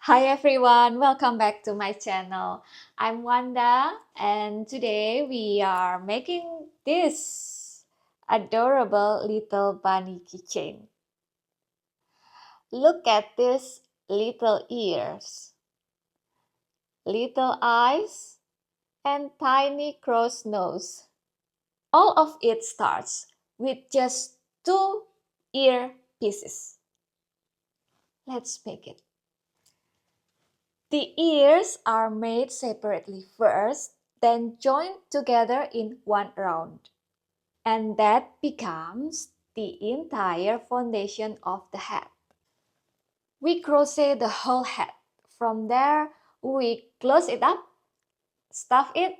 Hi everyone, welcome back to my channel. I'm Wanda and today we are making this adorable little bunny keychain. Look at these little ears, little eyes, and tiny crow's nose. All of it starts with just two ear pieces. Let's make it. The ears are made separately first, then joined together in one round. And that becomes the entire foundation of the hat. We crochet the whole hat. From there, we close it up, stuff it,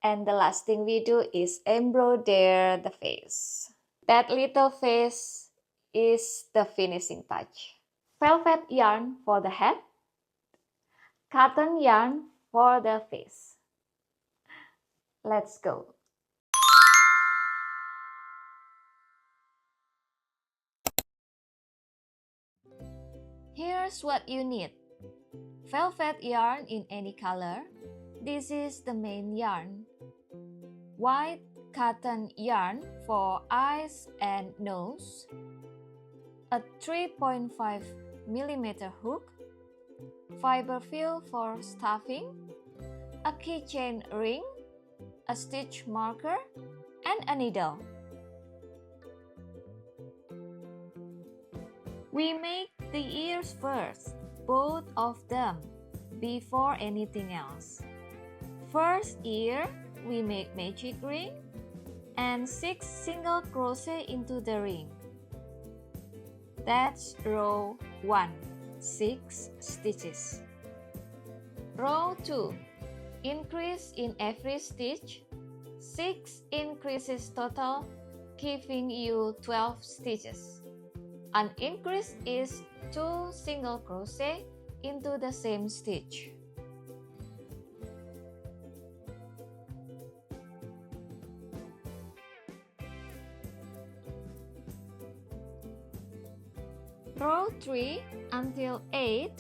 and the last thing we do is embroider the face. That little face is the finishing touch. Velvet yarn for the hat, cotton yarn for the face. Let's go. Here's what you need. Velvet yarn in any color. This is the main yarn. White cotton yarn for eyes and nose. A 3.5mm hook. Fiber fill for stuffing. A keychain ring. A stitch marker. And a needle. We make the ears first, both of them, before anything else. First ear, we make magic ring and 6 single crochet into the ring. That's row 1, 6 stitches. Row 2, increase in every stitch, 6 increases total, giving you 12 stitches. An increase is 2 single crochet into the same stitch. Row 3 until 8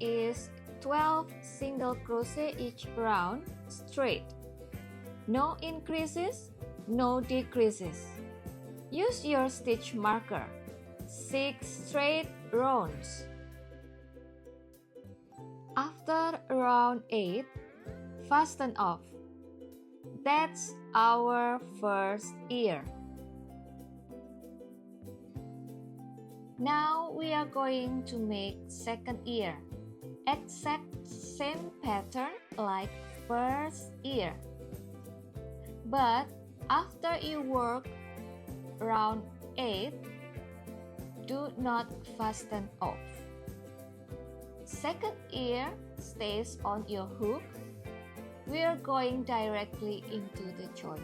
is 12 single crochet each round straight. No increases, no decreases. Use your stitch marker. 6 straight rounds. After round 8, fasten off. That's our first ear. Now we are going to make second ear. Exact same pattern like first ear. But after you work round 8, do not fasten off. Second ear stays on your hook. We are going directly into the join.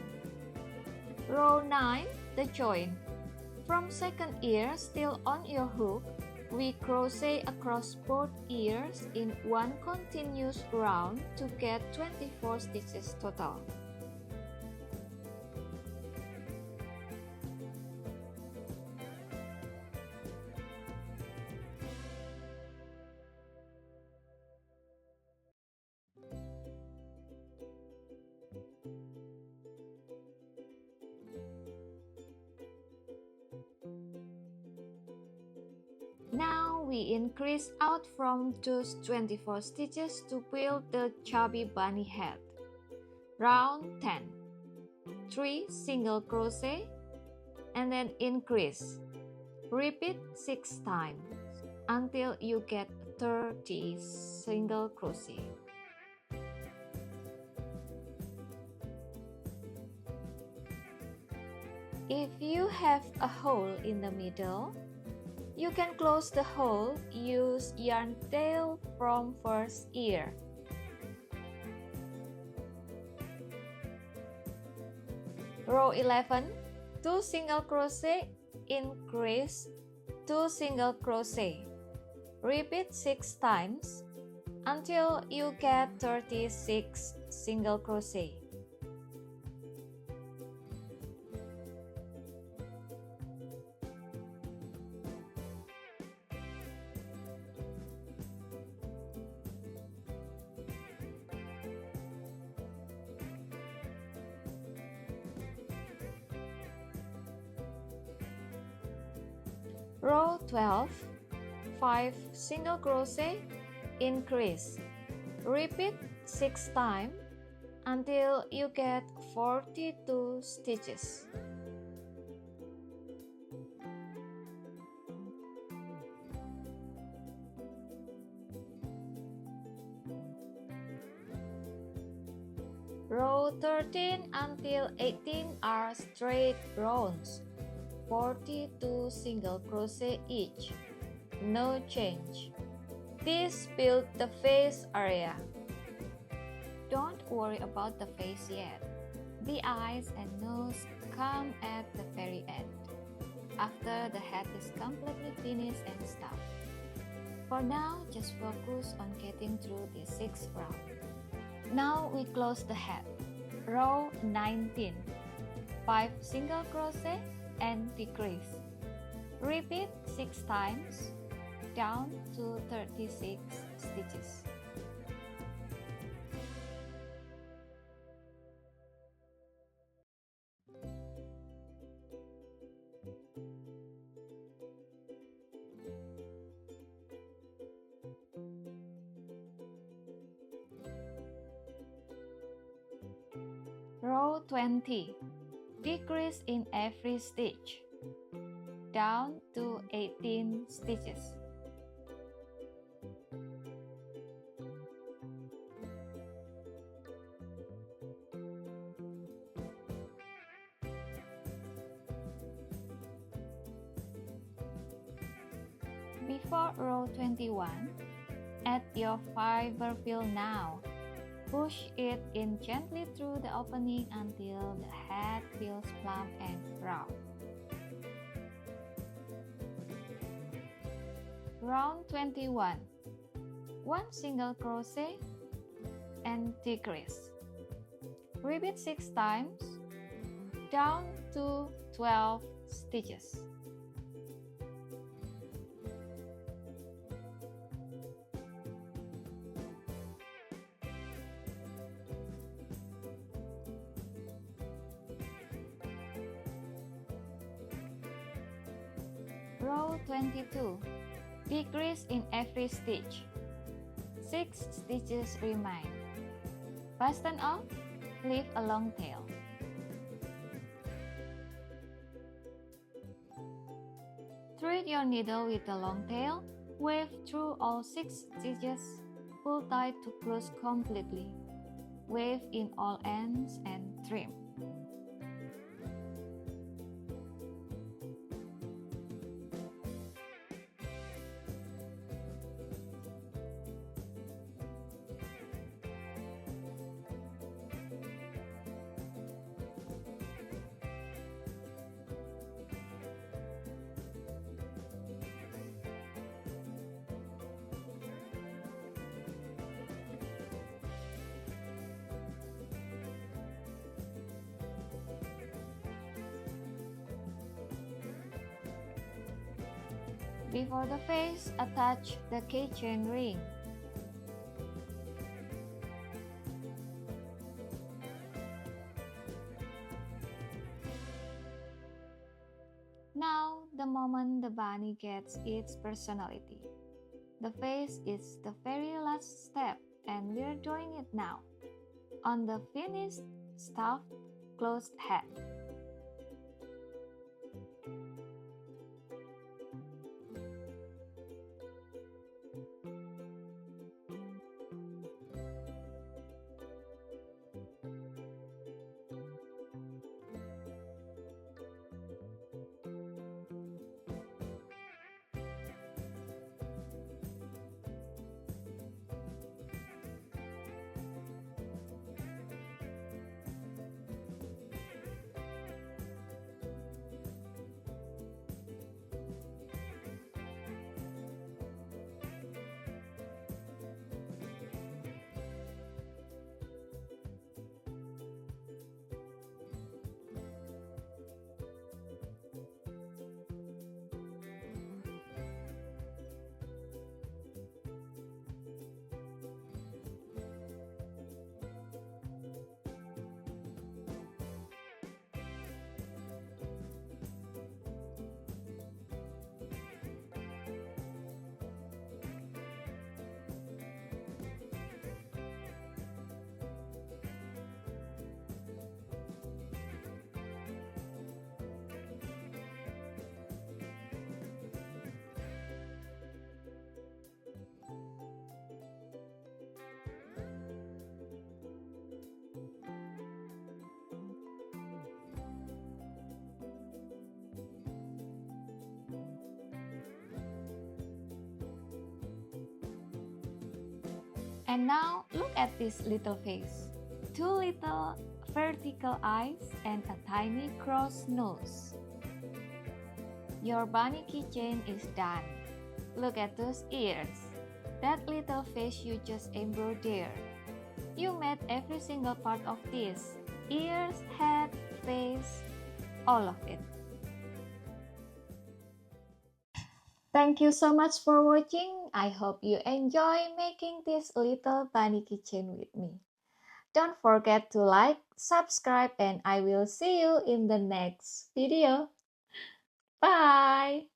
Row 9, the join. From second ear still on your hook, we crochet across both ears in one continuous round to get 24 stitches total. Now we increase out from those 24 stitches to build the chubby bunny head. Round 10. 3 single crochet and then increase. Repeat 6 times until you get 30 single crochet. If you have a hole in the middle, you can close the hole, use yarn tail from first ear. Row 11, 2 single crochet, increase, 2 single crochet. Repeat 6 times until you get 36 single crochet. Row 12, 5 single crochet, increase. Repeat 6 times until you get 42 stitches. Row 13 until 18 are straight rounds, 42 single crochet each, no change. This builds the face area. Don't worry about the face yet. The eyes and nose come at the very end, after the head is completely finished and stuffed. For now, just focus on getting through the 6th round. Now we close the head. Row 19, 5 single crochet and decrease. Repeat 6 times down to 36 stitches. Row 20, decrease in every stitch, down to 18 stitches. Before row 21, add your fiber fill now. Push it in gently through the opening until the head feels plump and round. Round 21. 1 single crochet and decrease. Repeat 6 times down to 12 stitches. Row 22. Decrease in every stitch. 6 stitches remain. Fasten off, leave a long tail. Thread your needle with the long tail, weave through all 6 stitches, pull tight to close completely. Weave in all ends and trim. Before the face, attach the keychain ring. Now, the moment the bunny gets its personality. The face is the very last step, and we're doing it now. On the finished, stuffed, closed head. And now look at this little face. Two little vertical eyes and a tiny cross nose. Your bunny keychain is done. Look at those ears. That little face you just embroidered there. You made every single part of this. Ears, head, face, all of it. Thank you so much for watching. I hope you enjoy making this little bunny keychain with me. Don't forget to like, subscribe, and I will see you in the next video. Bye!